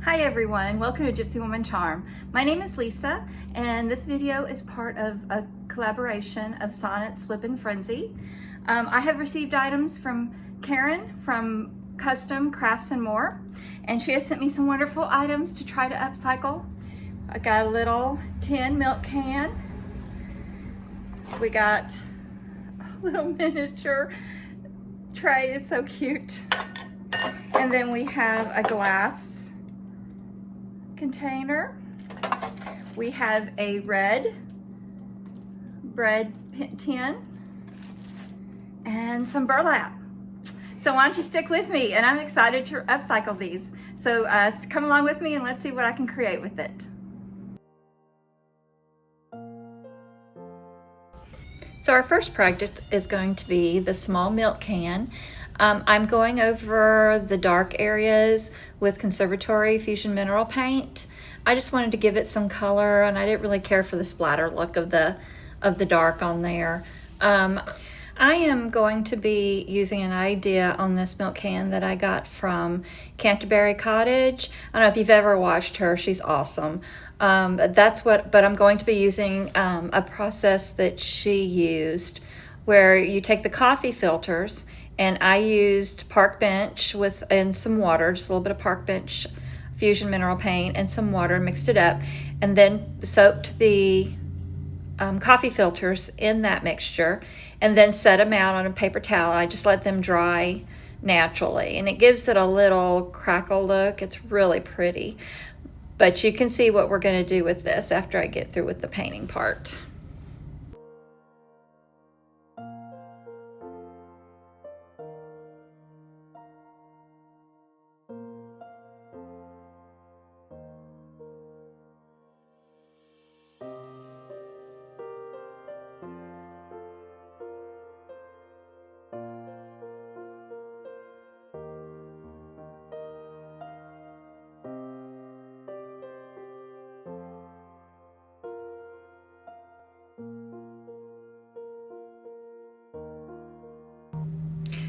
Hi everyone, welcome to Gypsy Woman Charm. My name is Lisa and this video is part of a collaboration of Sonnet's Flippin' Frenzy. I have received items from Karen from Kustom Crafts and More, and she has sent me some wonderful items to try to upcycle. I got a little tin milk can. We got a little miniature tray, it's so cute. And then we have a glass container. We have a red bread tin and some burlap. So why don't you stick with me, and I'm excited to upcycle these. So come along with me and let's see what I can create with it. So our first project is going to be the small milk can. I'm going over the dark areas with Conservatory Fusion Mineral Paint. I just wanted to give it some color, and I didn't really care for the splatter look of the dark on there. I am going to be using an idea on this milk can that I got from Canterbury Cottage. I don't know if you've ever watched her, she's awesome. But I'm going to be using a process that she used where you take the coffee filters, and I used Park Bench and some water, just a little bit of Park Bench Fusion Mineral Paint and some water, mixed it up, and then soaked the coffee filters in that mixture, and then set them out on a paper towel. I just let them dry naturally, and it gives it a little crackle look. It's really pretty. But you can see what we're going to do with this after I get through with the painting part.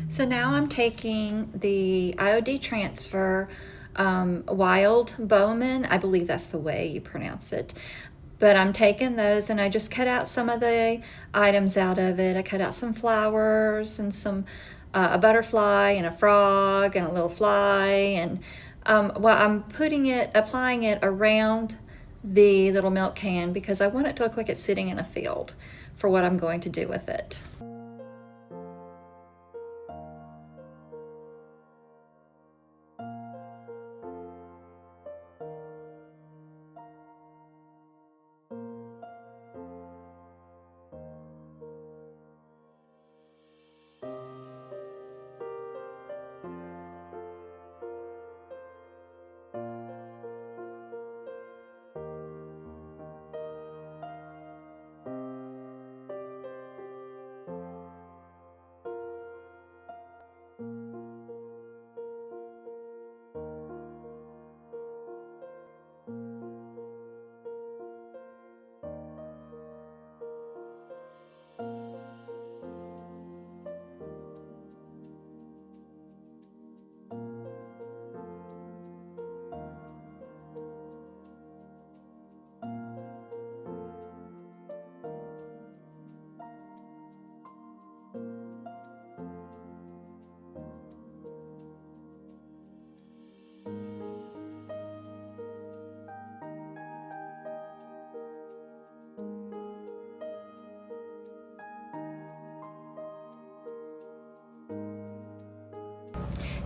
So now I'm taking the IOD Transfer Wilde Bloemen, I believe that's the way you pronounce it. But I'm taking those, and I just cut out some of the items out of it. I cut out some flowers and some a butterfly and a frog and a little fly, and I'm applying it around the little milk can because I want it to look like it's sitting in a field for what I'm going to do with it.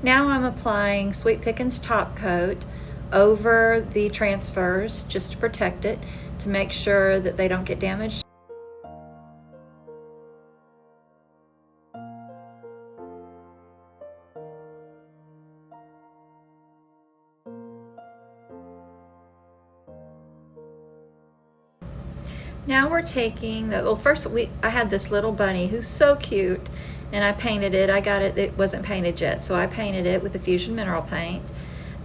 Now I'm applying Sweet Pickin's top coat over the transfers just to protect it, to make sure that they don't get damaged. Now we're taking I had this little bunny who's so cute, and I painted it. It wasn't painted yet, so I painted it with the Fusion Mineral Paint.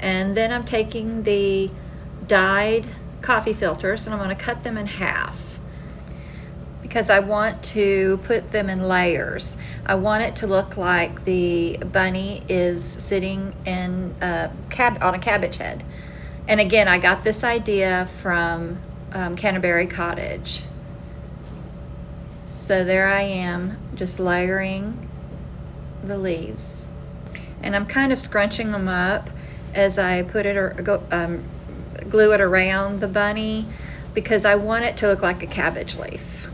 And then I'm taking the dyed coffee filters and I'm going to cut them in half because I want to put them in layers. I want it to look like the bunny is sitting in on a cabbage head. And again, I got this idea from Canterbury Cottage. So there I am, just layering the leaves. And I'm kind of scrunching them up as I put it glue it around the bunny, because I want it to look like a cabbage leaf.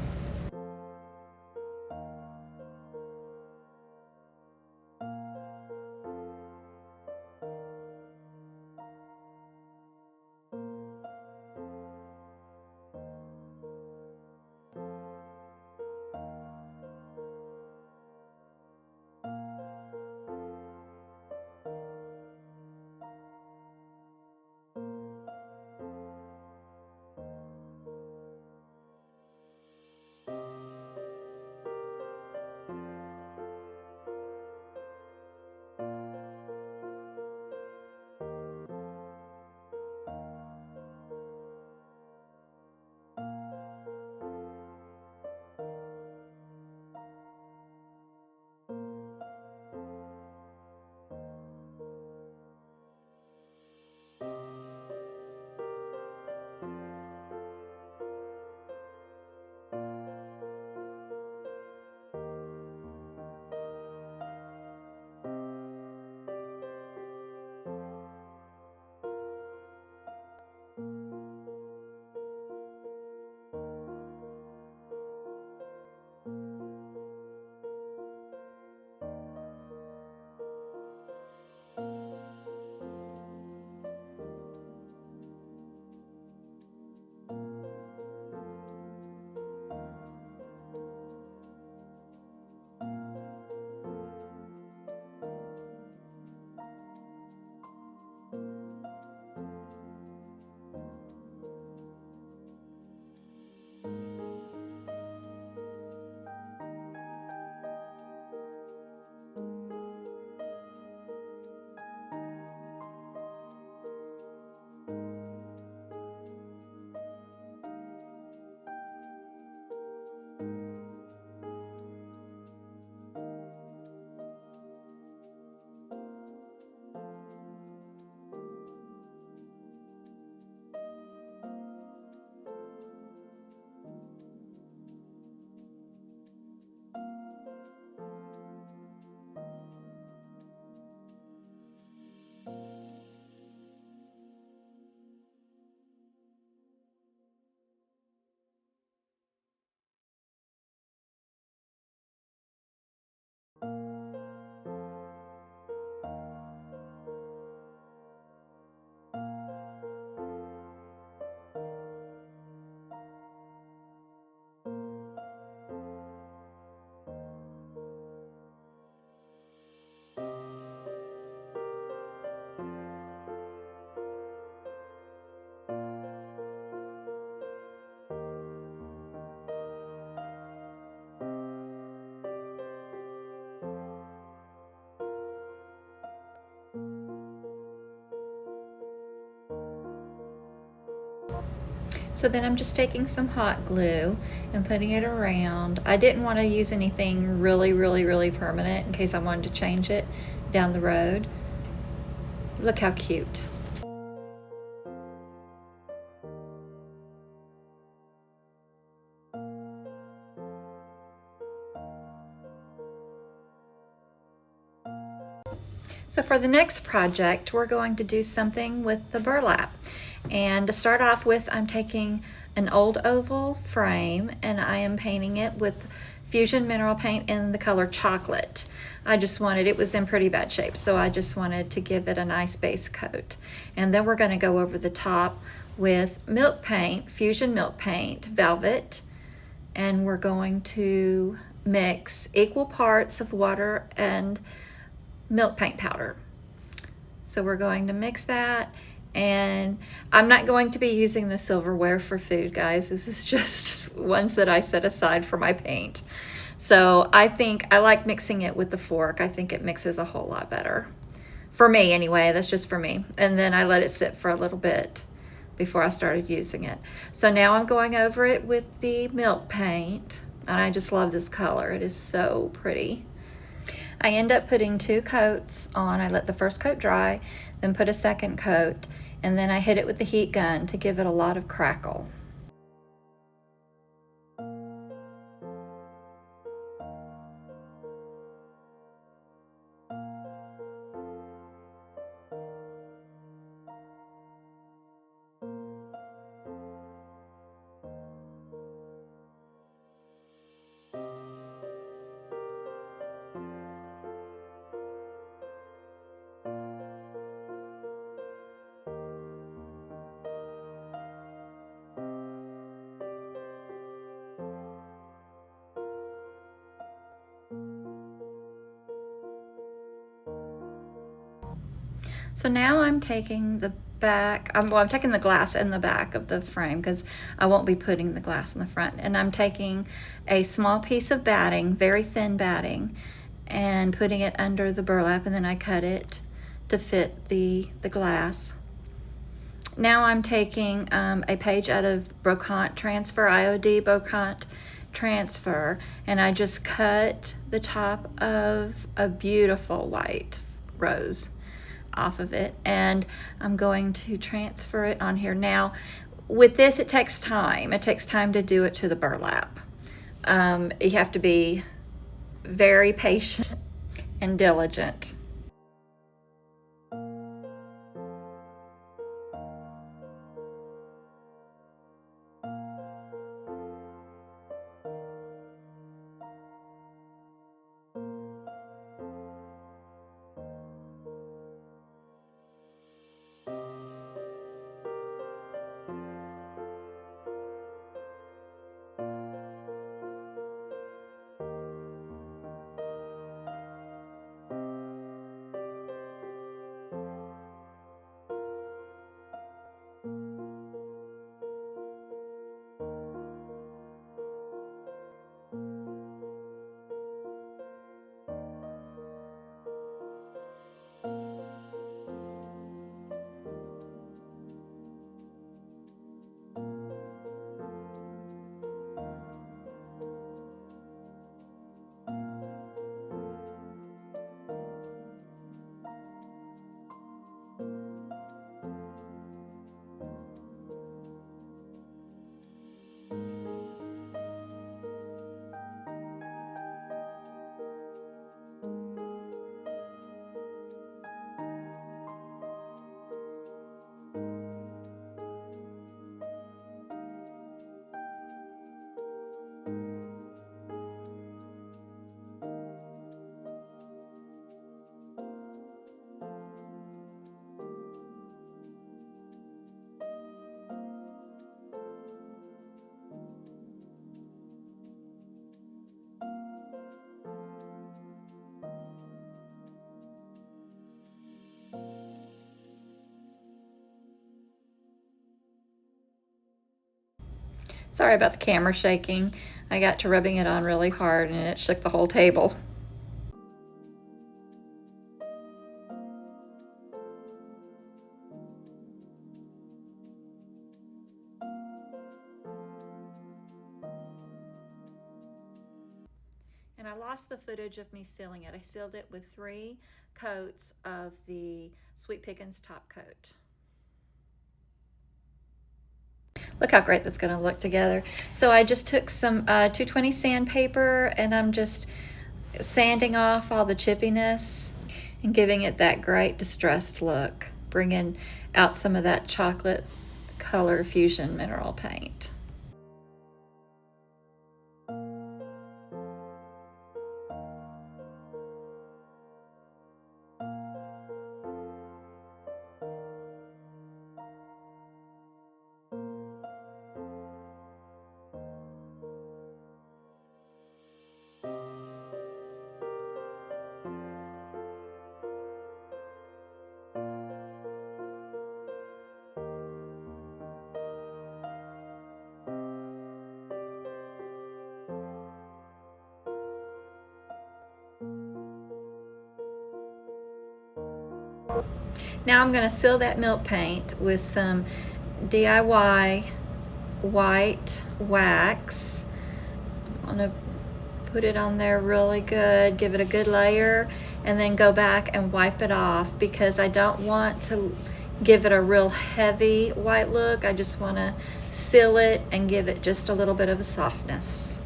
So then I'm just taking some hot glue and putting it around. I didn't want to use anything really permanent in case I wanted to change it down the road. Look how cute. So for the next project, we're going to do something with the burlap. And to start off with, I'm taking an old oval frame and I am painting it with Fusion Mineral Paint in the color Chocolate. It was in pretty bad shape, so I just wanted to give it a nice base coat. And then we're going to go over the top with milk paint, Fusion Milk Paint, Velvet, and we're going to mix equal parts of water and milk paint powder. So we're going to mix that, and I'm not going to be using the silverware for food, guys. This is just ones that I set aside for my paint. So I think I like mixing it with the fork. I think it mixes a whole lot better. For me anyway, that's just for me. And then I let it sit for a little bit before I started using it. So now I'm going over it with the milk paint, and I just love this color. It is so pretty. I end up putting 2 coats on. I let the first coat dry, then put a second coat, and then I hit it with the heat gun to give it a lot of crackle. So now I'm taking the back, I'm taking the glass in the back of the frame because I won't be putting the glass in the front. And I'm taking a small piece of batting, very thin batting, and putting it under the burlap, and then I cut it to fit the glass. Now I'm taking a page out of Brocante Transfer, IOD Brocante Transfer, and I just cut the top of a beautiful white rose off of it, and I'm going to transfer it on here. Now with this, it takes time. It takes time to do it to the burlap. You have to be very patient and diligent. Sorry about the camera shaking. I got to rubbing it on really hard and it shook the whole table. And I lost the footage of me sealing it. I sealed it with 3 coats of the Sweet Pickins top coat. Look how great that's going to look together. So I just took some 220 sandpaper and I'm just sanding off all the chippiness and giving it that great distressed look, bringing out some of that chocolate color fusion mineral paint. Now I'm going to seal that milk paint with some DIY white wax. I'm going to put it on there really good, give it a good layer, and then go back and wipe it off because I don't want to give it a real heavy white look. I just want to seal it and give it just a little bit of a softness.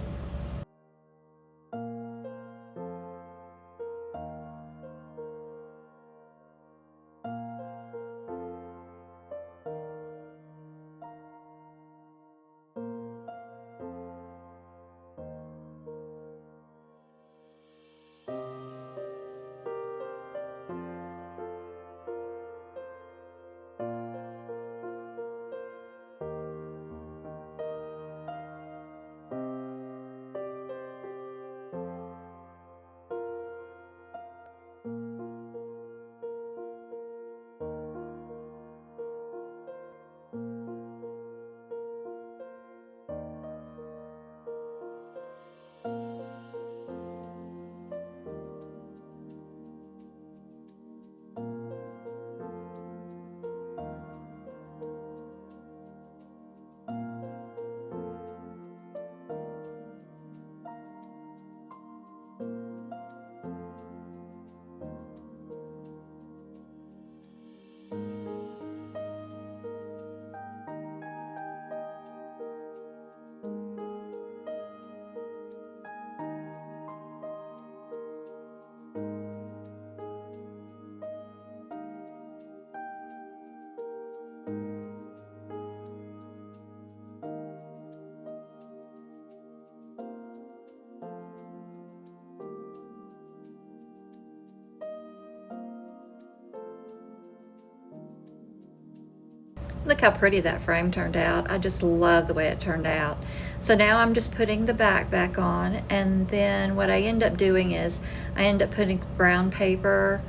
Look how pretty that frame turned out. I just love the way it turned out. So now I'm just putting the back on, and then what I end up doing is I end up putting brown paper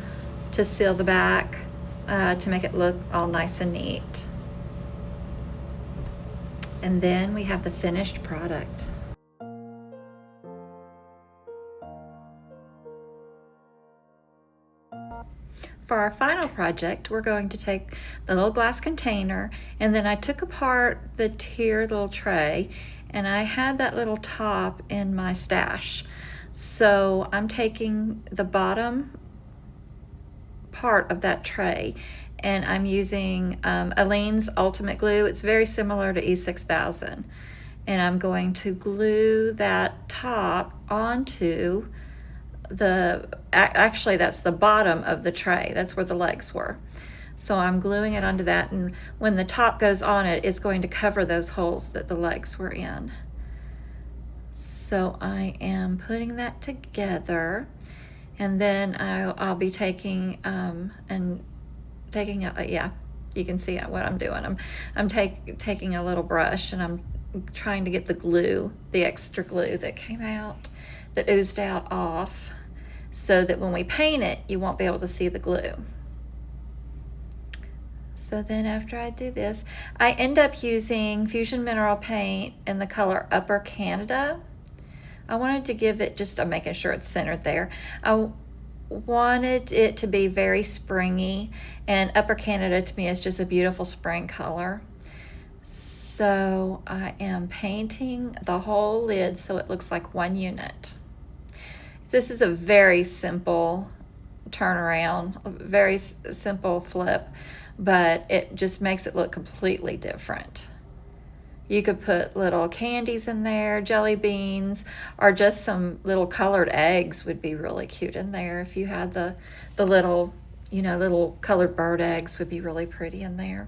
to seal the back to make it look all nice and neat. And then we have the finished product. For our final project, we're going to take the little glass container, and then I took apart the tiered little tray, and I had that little top in my stash. So I'm taking the bottom part of that tray, and I'm using Aleene's Ultimate Glue. It's very similar to E6000. And I'm going to glue that top onto actually that's the bottom of the tray. That's where the legs were. So I'm gluing it onto that, and when the top goes on it, it's going to cover those holes that the legs were in. So I am putting that together, and then I'll be taking yeah, you can see what I'm doing. I'm taking a little brush, and I'm trying to get the glue, the extra glue that came out, that oozed out off, so that when we paint it, you won't be able to see the glue. So then after I do this, I end up using Fusion Mineral Paint in the color Upper Canada. I wanted to give it just, I'm making sure it's centered there. I wanted it to be very springy, and Upper Canada to me is just a beautiful spring color. So I am painting the whole lid so it looks like one unit. This is a very simple turnaround, a very simple flip, but it just makes it look completely different. You could put little candies in there, jelly beans, or just some little colored eggs would be really cute in there. If you had the little, little colored bird eggs would be really pretty in there.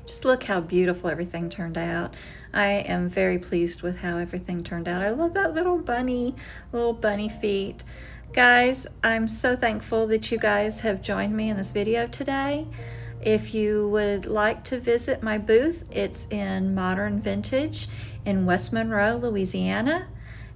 Just look how beautiful everything turned out. I am very pleased with how everything turned out. I love that little bunny feet. Guys, I'm so thankful that you guys have joined me in this video today. If you would like to visit my booth, it's in Modern Vintage in West Monroe, Louisiana.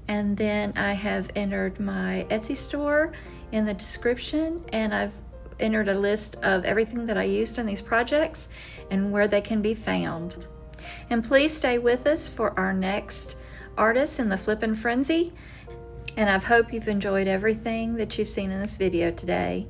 And then I have entered my Etsy store in the description, and I've entered a list of everything that I used in these projects and where they can be found. And please stay with us for our next artist in the Flippin' Frenzy. And I hope you've enjoyed everything that you've seen in this video today.